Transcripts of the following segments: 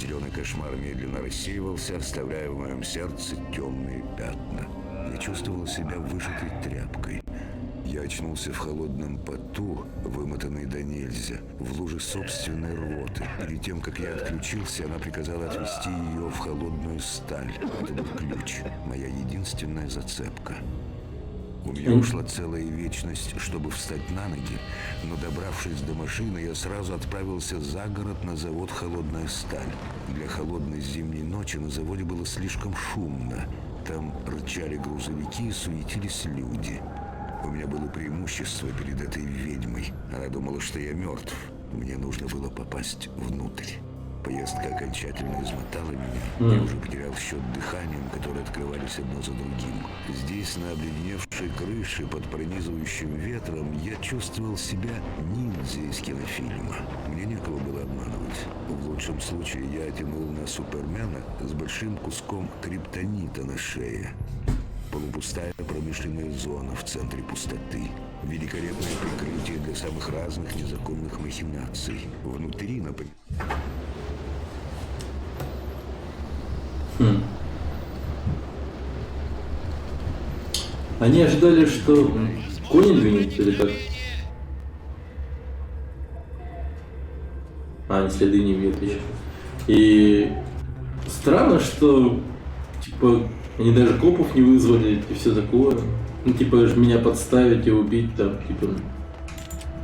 Зеленый кошмар медленно рассеивался, оставляя в моем сердце темные пятна. Я чувствовал себя выжатой тряпкой. Я очнулся в холодном поту, вымотанный до нельзя, в луже собственной рвоты. Перед тем, как я отключился, она приказала отвезти ее в холодную сталь. Это был ключ, моя единственная зацепка. У меня ушла целая вечность, чтобы встать на ноги, но, добравшись до машины, я сразу отправился за город на завод «Холодная сталь». Для холодной зимней ночи на заводе было слишком шумно. Там рычали грузовики и суетились люди. У меня было преимущество перед этой ведьмой. Она думала, что я мертв. Мне нужно было попасть внутрь. Поездка окончательно измотала меня. Я уже потерял счет дыханием, которые открывались одно за другим. Здесь, на обледеневшей крыше, под пронизывающим ветром, я чувствовал себя ниндзя из кинофильма. Мне некого было обманывать. В лучшем случае я тянул на Супермена с большим куском криптонита на шее. Полупустая промышленная зона в центре пустоты. Великолепное прикрытие для самых разных незаконных махинаций. Внутри, например... Они ожидали, что кони двинется или как? Они следы не видят еще. И странно, что типа они даже копов не вызвали и все такое. Ну типа меня подставить и убить там, типа.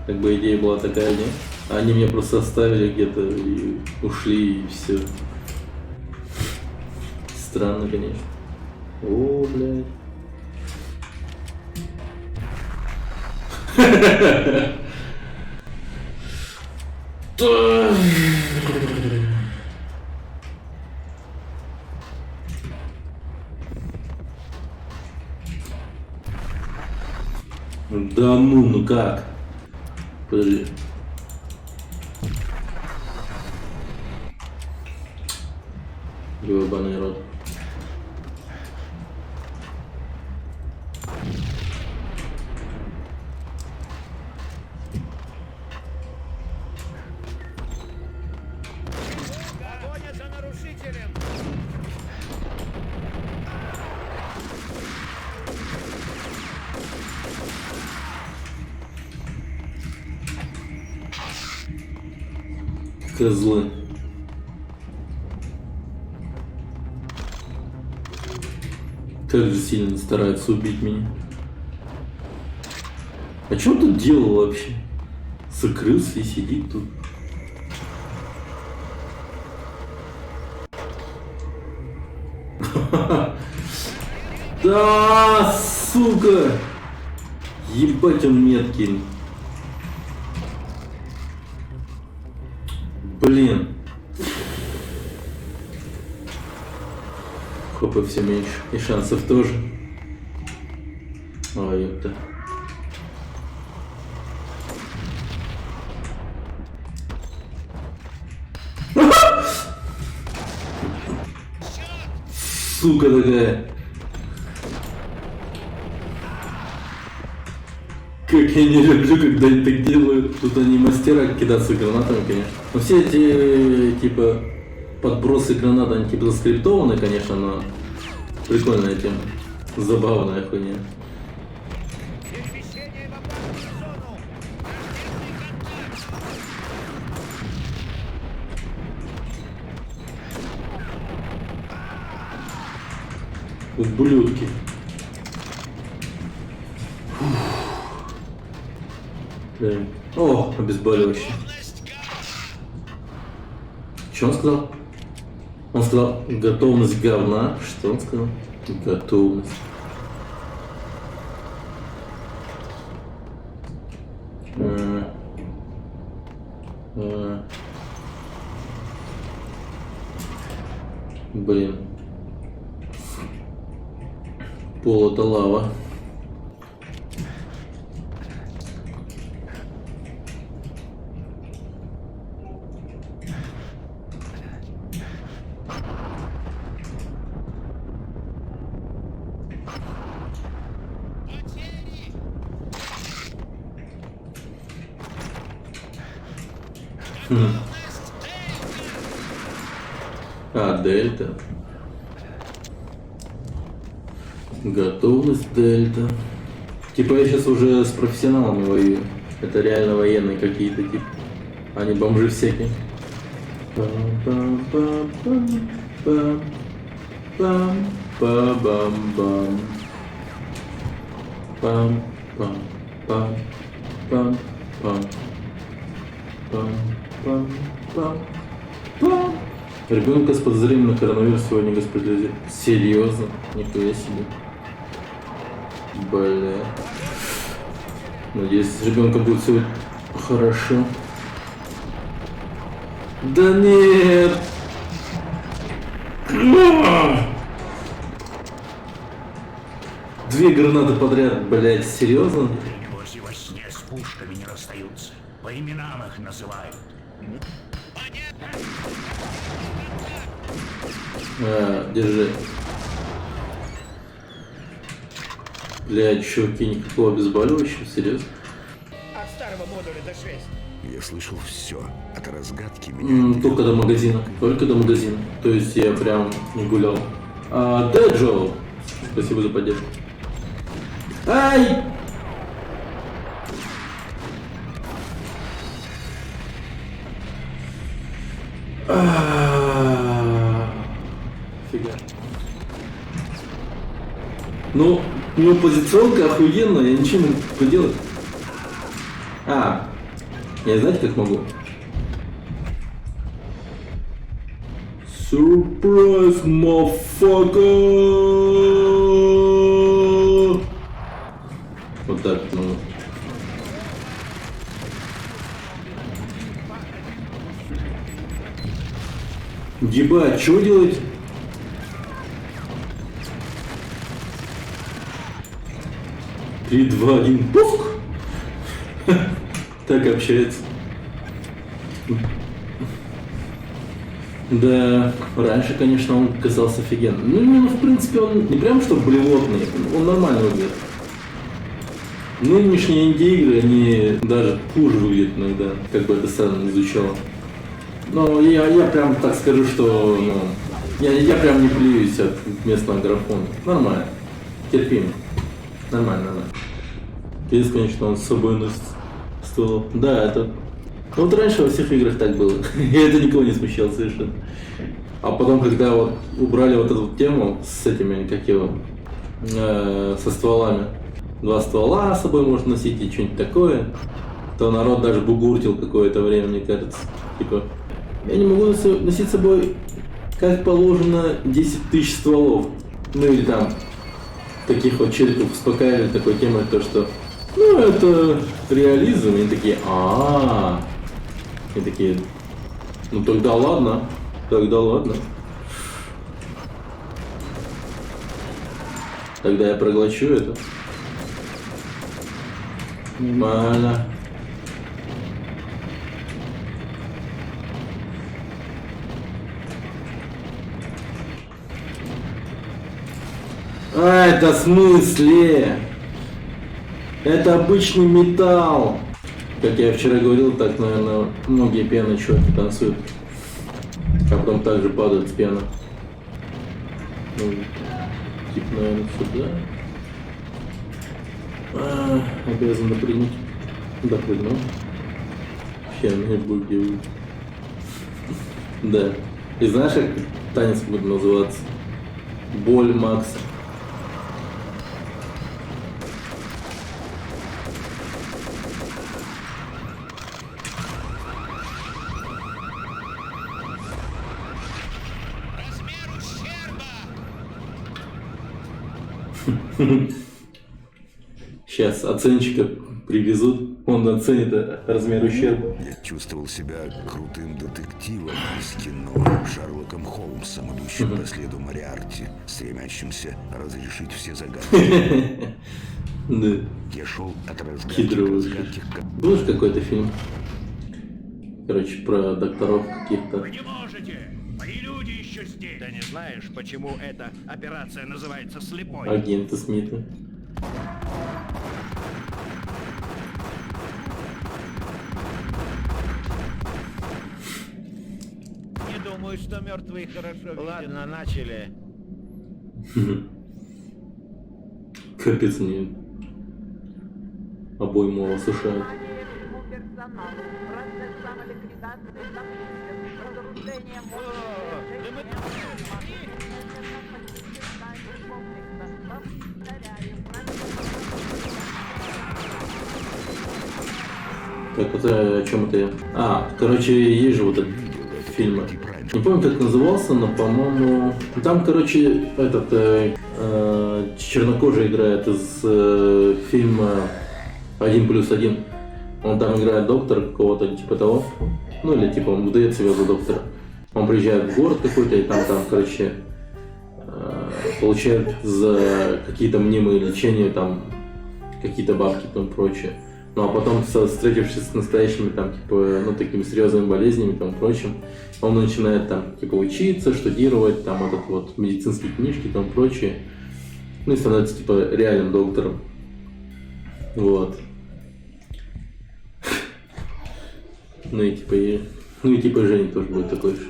Как бы идея была такая, нет? А они меня просто оставили где-то и ушли и все. Странно, конечно. О, блядь. Да ну как? Подожди. Ёбаный рот. Козлы. Как же сильно стараются убить меня. А что он тут делал вообще? Закрылся и сидит тут. Да, сука! Ебать он меткий. Блин. Хопа все меньше. И шансов тоже. Ой, ёпта. Сука такая. Как я не люблю, когда они так делают. Тут они мастера кидаться гранатами, конечно. Но все эти, типа, подбросы гранат, они типа заскриптованы, конечно, но прикольная тема. Забавная хуйня. Ублюдки. О, обезболивающий. Что он сказал? Он сказал готовность говна. Что он сказал? Готовность. Блин. Пол это лава. А, дельта. Готовность дельта. Типа я сейчас уже с профессионалами воюю. Это реально военные какие-то типа. А не бомжи всякие. Пам-пам-пам-пам-пам. Пам-па-бам-бам. Пам-пам-пам-пам-пам. Пам-пам-пам-пам. Ребенка с подозрением на коронавирус сегодня госпитализировали. Серьезно? Нихуя себе. Бля. Надеюсь, с ребенком будет все хорошо. Да нет! Две гранаты подряд, блять, серьезно? Небось и во сне с пушками не расстаются. По именам их называют. Держи. Блядь, чуваки, никакого обезболивающего, серьезно? От старого модуля до 6. Я слышал все. От разгадки меня... Только до магазина. Только до магазина. То есть я прям не гулял. Дэджо! Спасибо за поддержку. Ай! Фига. Ну, у него позиционка охуенная, я ничего не могу поделать. Я знаете, как могу? Surprise, motherfucker! Вот так, ну. Ебать, что делать? Три, два, один, пуск! Так общается. Да, раньше, конечно, он казался офигенным. Ну, в принципе, он не прям что блевотный, он нормально выглядит. Нынешние инди-игры, они даже хуже выглядят иногда, как бы это странно не звучало. Но я прям так скажу, что я прям не плююсь от местного графона. Нормально, терпимо. Нормально. Пиздец, конечно, он с собой носит ствол. Да, это... Вот раньше во всех играх так было. И это никого не смущало совершенно. А потом, когда вот убрали вот эту тему с этими, как его, со стволами. 2 ствола с собой можно носить и что-нибудь такое. То народ даже бугуртил какое-то время, мне кажется. Типа, я не могу носить с собой, как положено, 10 тысяч стволов. Ну или там, таких вот челиков успокаивали такой темой, то что, ну это реализм. И они такие, И такие, ну тогда ладно. Тогда я проглочу это. Нормально. Это в смысле? Это обычный металл. Как я вчера говорил, так, наверное, многие пьяные чуваки танцуют. А потом также падают с пьяна. Ну, типа, наверное, сюда. Обязан допрыгнуть. Допрыгнул. Пьяные буги. Да. И знаешь, как танец будет называться? Боль Макса. Сейчас оценщика привезут, он оценит размер ущерба. Я чувствовал себя крутым детективом из кино, Шерлоком Холмсом, идущим по следу Мориарти, стремящимся разрешить все загадки. Да. Я шел от разгадки к Кедровый. разгадке. Был же какой-то фильм, короче, про докторов каких-то. Вы не можете! Мои люди еще здесь! Ты не знаешь, почему эта операция называется слепой? Агента Смита. Не думаю, что мертвые хорошо видят. Ладно, начали. Капец, не. Обойму осушают. Так, это о чем это я? Короче, есть же вот этот фильм. Не помню, как назывался, но, по-моему... Там, короче, этот чернокожий играет из фильма «1+1». Он там играет доктора какого-то, типа того. Ну, или типа он выдает себя за доктора. Он приезжает в город какой-то, и там короче, получает за какие-то мнимые лечения, там, какие-то бабки и тому прочее. Ну, а потом, встретившись с настоящими, там, типа, ну, такими серьезными болезнями и тому прочим, он начинает, там, типа, учиться, штудировать, там, этот вот, медицинские книжки и тому прочее. Ну, и становится, типа, реальным доктором. Вот. Ну, и, типа, Женя тоже будет такой же.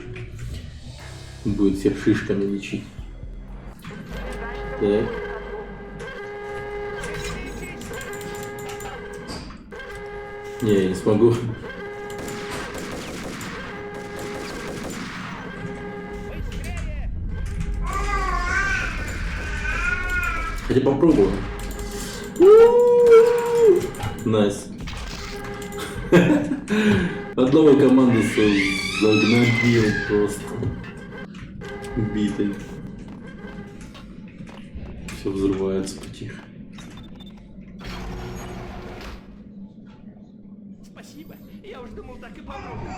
Будет всех шишками лечить. Так. Не, я не смогу. Хотя попробую. Найс. Одного команду загнобил просто. Битый. Все взрывается потихо. Спасибо. Я уж думал, так и помру. Ты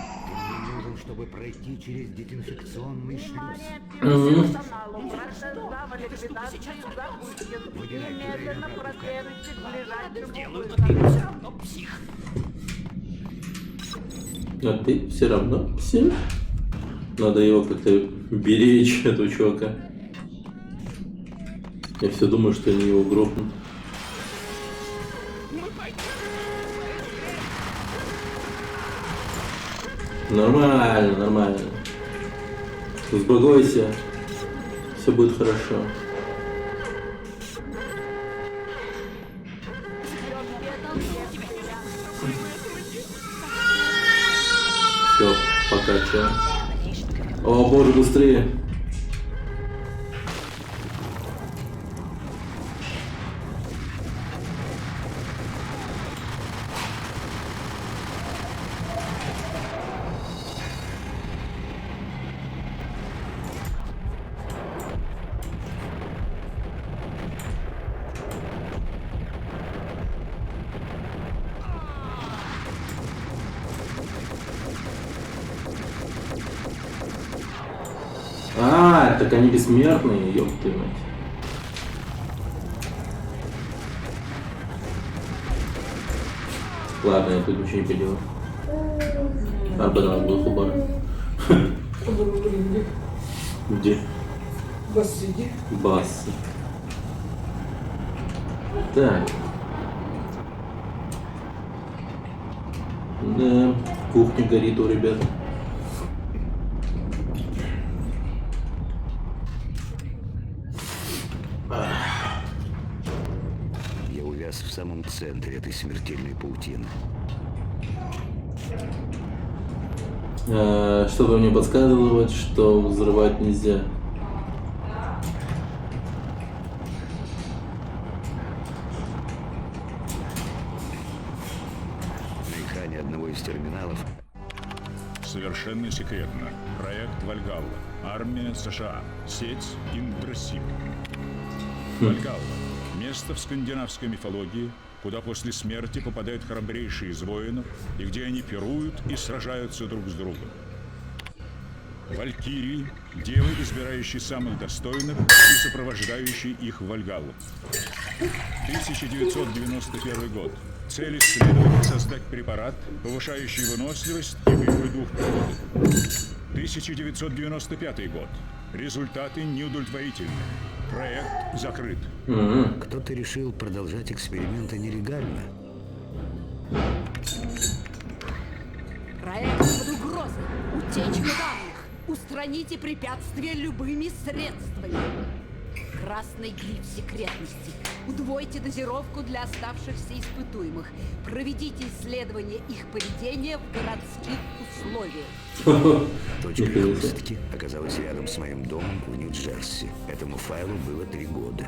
мне нужен, чтобы пройти через дезинфекционный шлюз. Персоналу гражданского ликвидации запустим. Немедленно проследуйте к Делаю, ближайшему но ты все равно псих. А ты все равно псих. Надо его как-то беречь, этого чувака. Я все думаю, что они его грохнут. Нормально, нормально. Успокойся. Все будет хорошо. Все, пока, чё. О, боже, быстрее. Так они бессмертные, ёб твою мать. Ладно, я тут ничего не поделаю. Банан был хубар. Где? Бас сиди. Бас. Так. Да, кухня горит у ребят. Я увяз в самом центре этой смертельной паутины. Что-то мне подсказывает, что взрывать нельзя. На экране одного из терминалов Совершенно секретно. Проект «Вальгалла». Армия США. Сеть Интрасим. Вальгалла. Место в скандинавской мифологии, куда после смерти попадают храбрейшие из воинов, и где они пируют и сражаются друг с другом. Валькирии – девы, избирающие самых достойных и сопровождающие их в Вальгаллу. 1991 год. Цель исследования – создать препарат, повышающий выносливость и боевой дух природы. 1995 год. Результаты неудовлетворительны. Проект закрыт. кто-то решил продолжать эксперименты нелегально. Проект под угрозой. Утечка данных. Устраните препятствия любыми средствами. Красный глиф секретности. Удвойте дозировку для оставшихся испытуемых. Проведите исследование их поведения в городских условиях. Точка хрустки оказалась рядом с моим домом в Нью-Джерси. Этому файлу было 3 года.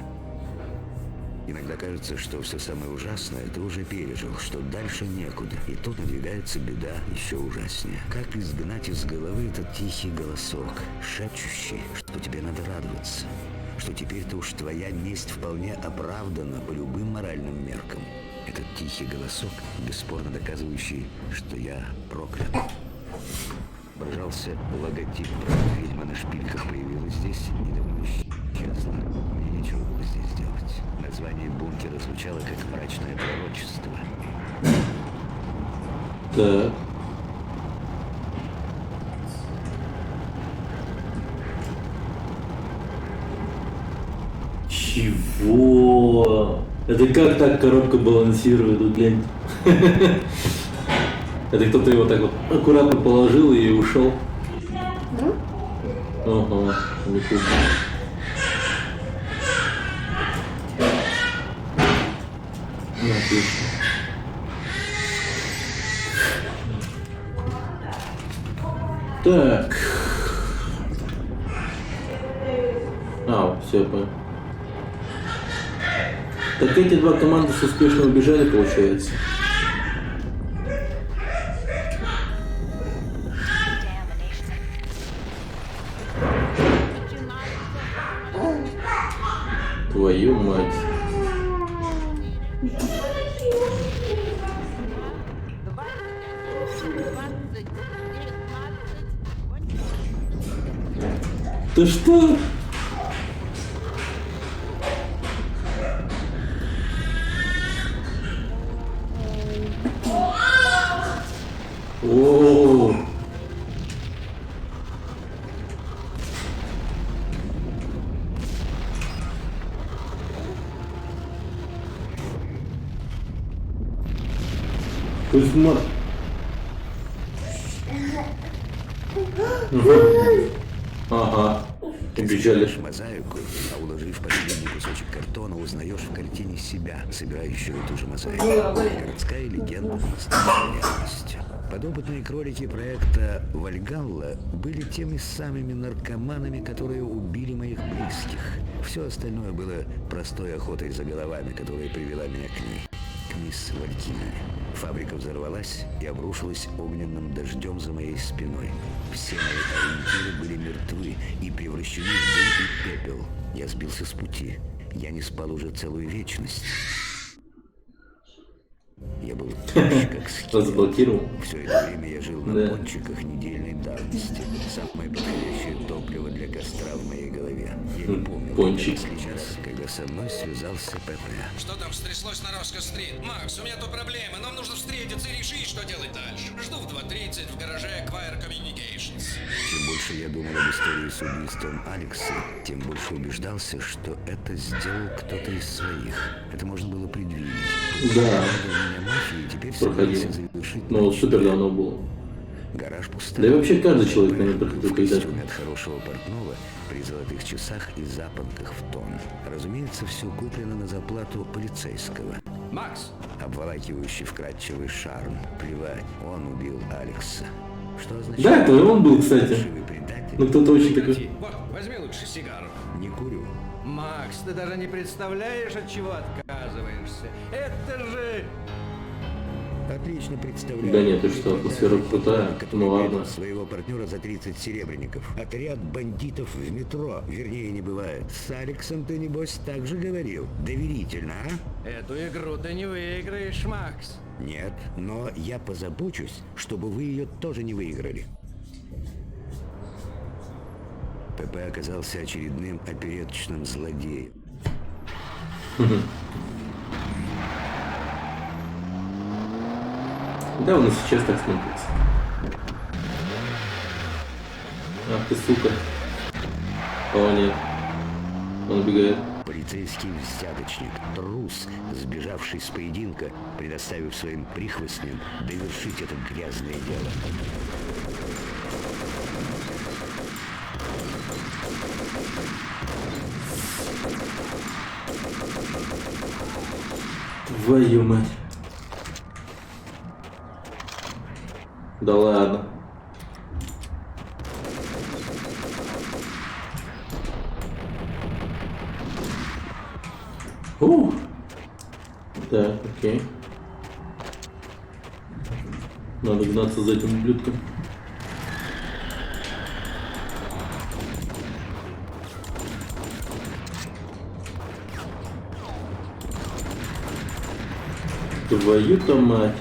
Иногда кажется, что все самое ужасное ты уже пережил, что дальше некуда. И тут надвигается беда еще ужаснее. Как изгнать из головы этот тихий голосок, шепчущий, что тебе надо радоваться, что теперь-то уж твоя месть вполне оправдана по любым моральным меркам. Этот тихий голосок, бесспорно доказывающий, что я проклят. Брожался логотип ведьма на шпильках появилась здесь и давно исчезла. Мне нечего было здесь делать. Название бункера звучало как мрачное пророчество. Так. Чего? Это как так коробка балансирует, вот глянь. Это кто-то его так вот аккуратно положил и ушел. Ага, неплохо. Ну, отлично. Так. Все, я понял. Так эти два командоса успешно убежали, получается. Твою мать. Ты что? О. Кузьма. Ага. Убежали. Мозаику, а уложив последний кусочек картона, узнаешь в картине себя, собирающего ту же мозаику. Городская легенда стала реальностью. Подопытные кролики проекта «Вальгалла» были теми самыми наркоманами, которые убили моих близких. Все остальное было простой охотой за головами, которая привела меня к ней, к мисс Валькирии. Фабрика взорвалась и обрушилась огненным дождем за моей спиной. Все мои ориентиры были мертвы и превращены в дым и пепел. Я сбился с пути. Я не спал уже целую вечность. Я был как скелет. Заблокировал. Все это время я жил на пончиках недельной давности. Самое подходящее топливо для костра в моей голове. Я не помню, Пончик. сейчас, когда со мной связался ПП. Что там стряслось на Роско-стрит? Макс, у меня тут проблема. Нам нужно встретиться и решить, что делать дальше. Жду в 2:30 в гараже Acquire Communications. Чем больше я думал об истории с убийством Алекса, тем больше убеждался, что это сделал кто-то из своих. Это можно было предвидеть. Да. Теперь Проходил. Ну, супер давно было. Гараж пустой. Да и вообще каждый человек на нем проходил В когда-то. костюме от хорошего портного, при золотых часах и запонках в тон. Разумеется, все куплено на заплату полицейского. Макс! Обволакивающий вкрадчивый шарм. Плевать, он убил Алекса. Что означает? Да, это он был, кстати. Фальшивый предатель? Ну кто-то очень такой. Вот, возьми лучше сигару. Не курю. Макс, ты даже не представляешь, от чего отказываешься. Это же... Отлично представляю. Да нет, ты что, атмосфера крутая. Который Ну ладно. предал своего партнера за 30 серебряников. Отряд бандитов в метро. Вернее, не бывает. С Алексом ты, небось, так же говорил. Доверительно, а? Эту игру ты не выиграешь, Макс. Нет, но я позабочусь, чтобы вы ее тоже не выиграли. ПП оказался очередным опереточным злодеем. Да, он и сейчас так смотрится. Ах ты, сука. О, нет. Он убегает. Полицейский взяточник, трус, сбежавший с поединка, предоставив своим прихвостням довершить это грязное дело. Твою мать. Да ладно. Так, окей. Надо гнаться за этим ублюдком. Твою-то мать.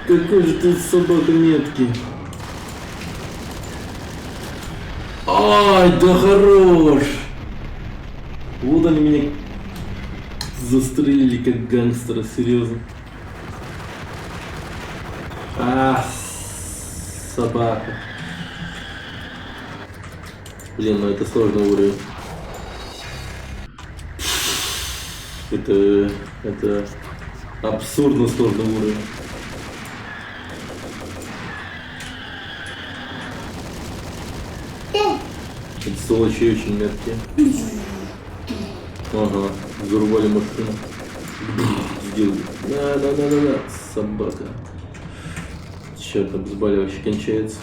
Какой же ты собака меткий. Ай, да хорош. Вот они меня застрелили как гангстера, серьезно. А, собака. Блин, ну это сложный уровень. Это абсурдно сложный уровень. Эти сволочи очень меткие. Ага, взорвали машину. Сделали. Да, собака. Черт, обезболивающий кончается.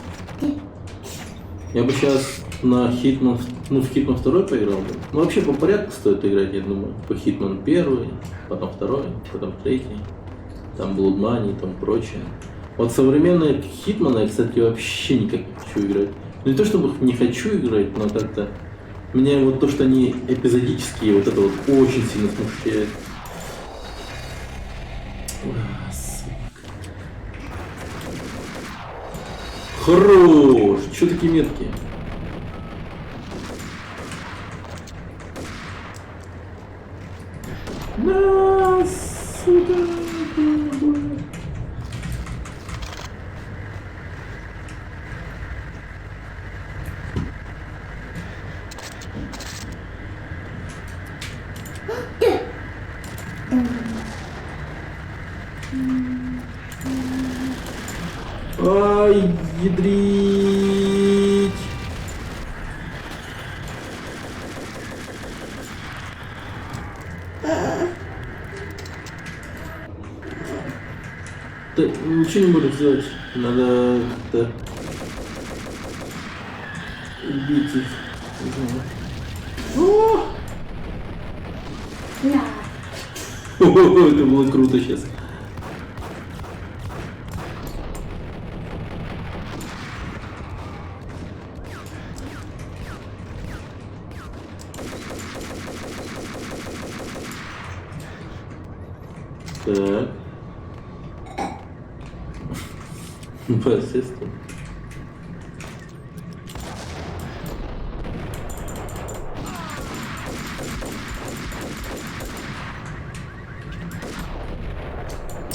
Я бы сейчас на Хитман, в Хитман 2 поиграл бы. Ну вообще по порядку стоит играть, я думаю. По Хитман 1, потом 2, потом 3, там Blood Money, там прочее. Вот современные Хитманы я, кстати, вообще никак не хочу играть. Ну не то чтобы не хочу играть, но как-то меня вот то, что они эпизодические, вот это вот очень сильно смущает. Хорош! Чё такие меткие? Да, сука! Ай, ядрить! Да, ничего не буду делать. Надо как-то убить их. О! Это было круто сейчас. Так. Посредством.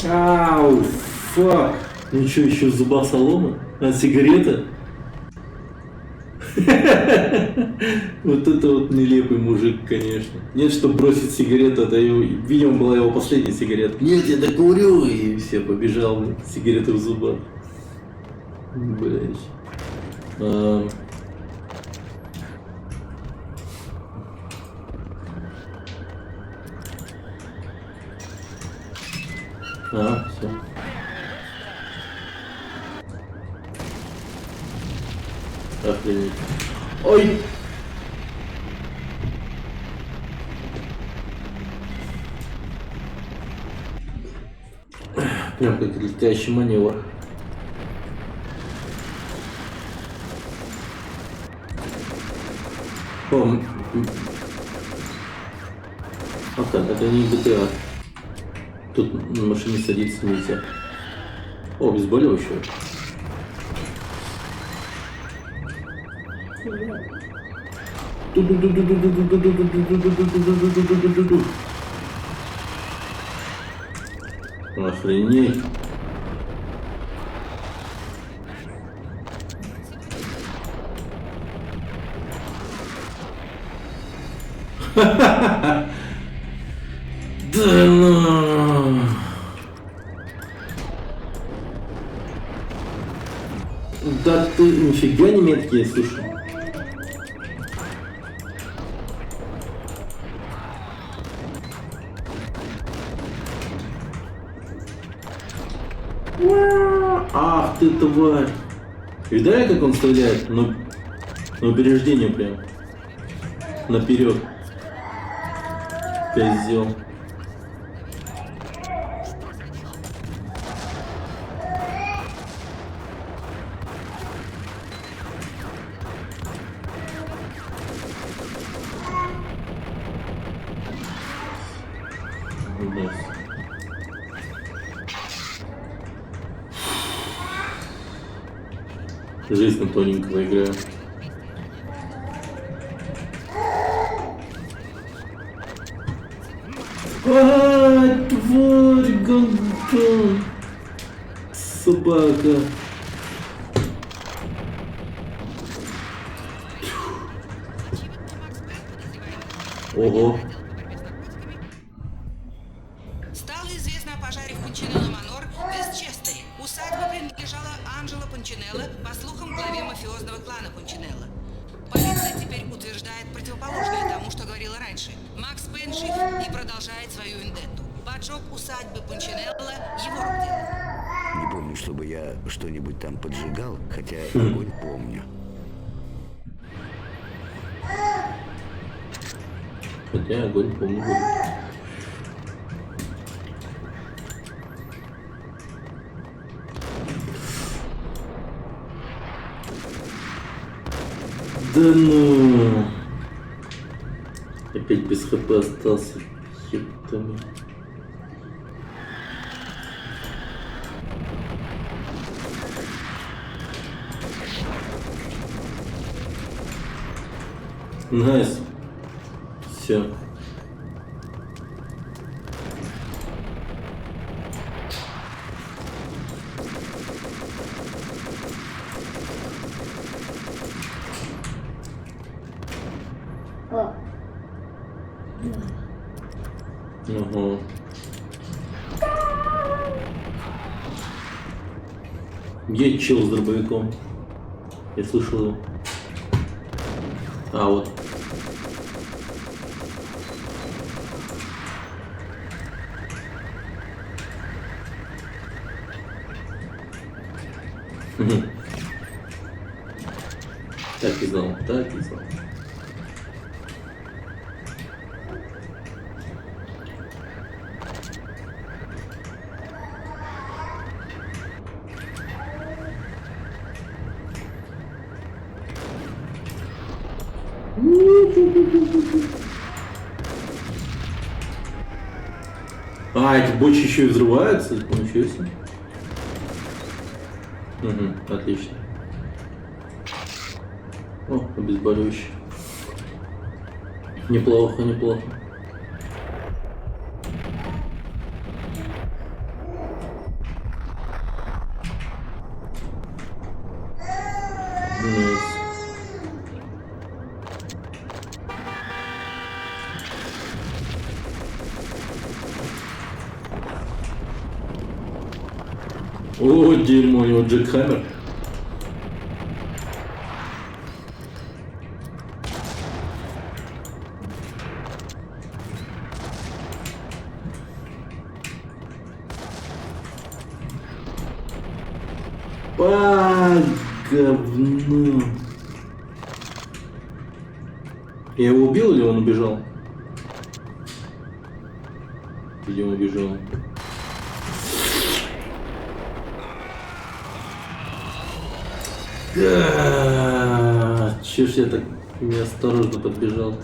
Ау, фак. Ну что, еще зуба солома? А сигарета? Вот это вот нелепый мужик, конечно. Нет, что бросить сигарету, это его, видимо, была его последняя сигарета. Нет, я докурю, и все, побежал, сигареты в зубах. Блять. Все. Охренеть. Ой! Прям как летящий маневр. О, так, это не GTA. Тут на машине садиться нельзя. О, обезболивающее. Охренеть. Да ну. Да ты нифига не меткие, слушай. Ах ты тварь. Видали, как он стреляет? На упреждение прям. Наперед. Козел. Жизнь на тоненького играю. Тварь, гандон. Собака. Ого. Стало известно о пожаре в Пунчинелло Манор в Вестчестере. Усадьба принадлежала Анджело Пунчинелло, по слухам, главе мафиозного клана Пунчинелло. Полиция теперь утверждает противоположное тому, что говорила раньше. Макс Пейн жив и продолжает свою вендетту. Поджог усадьбы Пунчинелло — его рук дело. Не помню, чтобы я что-нибудь там поджигал, хотя огонь помню. Хотя огонь помню. Да ну. Опять без хп остался. Ёптами. Найс. Все. Ага. Есть чел с дробовиком. Я слышал его. А, вот. Так и знал, так и знал. А, эти бочи еще и взрываются? Ничего себе. Угу, отлично. О, обезболивающий. Неплохо, неплохо. О, дерьмо, у него Джек Хаммер. Говно. Я его убил или он убежал? Видимо, убежал. Чё ж я так неосторожно подбежал?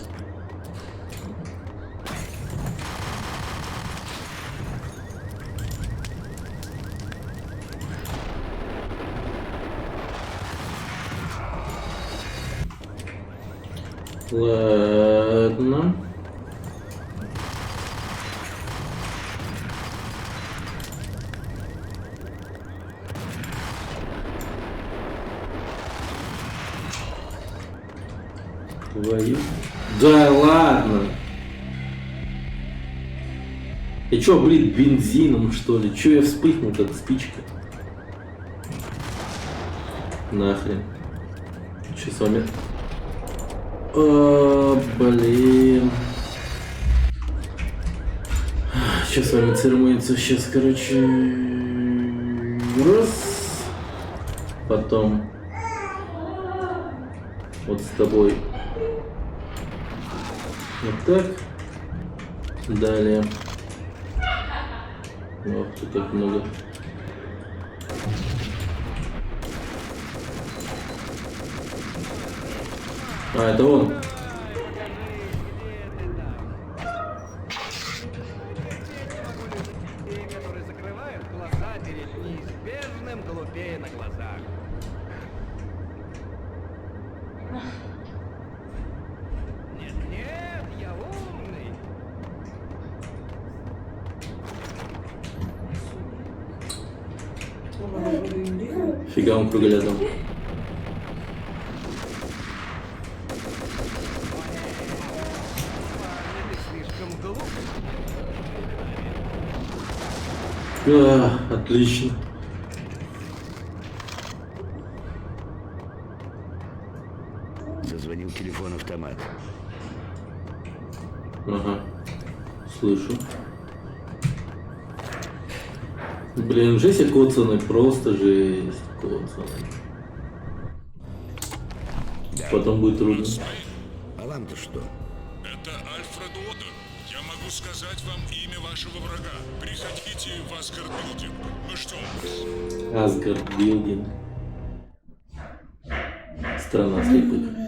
Ладно. Твою. Да ладно. И чё, блин, бензином что ли? Чё я вспыхнул, как спичка? Нахрен. Чё с вами? Блин. Сейчас с вами церемониться. Сейчас, короче. Раз. Потом вот с тобой вот так. Далее. Ох, тут так много. А, это он. Те, которые закрывают глаза перед неизбежным глупее на глазах. Нет, я умный. Фига он круглядом. Ты слишком глуп. Отлично. Зазвонил телефон-автомат. Ага. Слышу. Блин, жесть коцаный, просто жесть коцаный. Потом будет трудно. А вам-то что? Это Альфред Оден. Я могу сказать вам имя вашего врага. Приходите в Асгард Билдинг. Ну что? Асгард Билдинг. Страна слепых.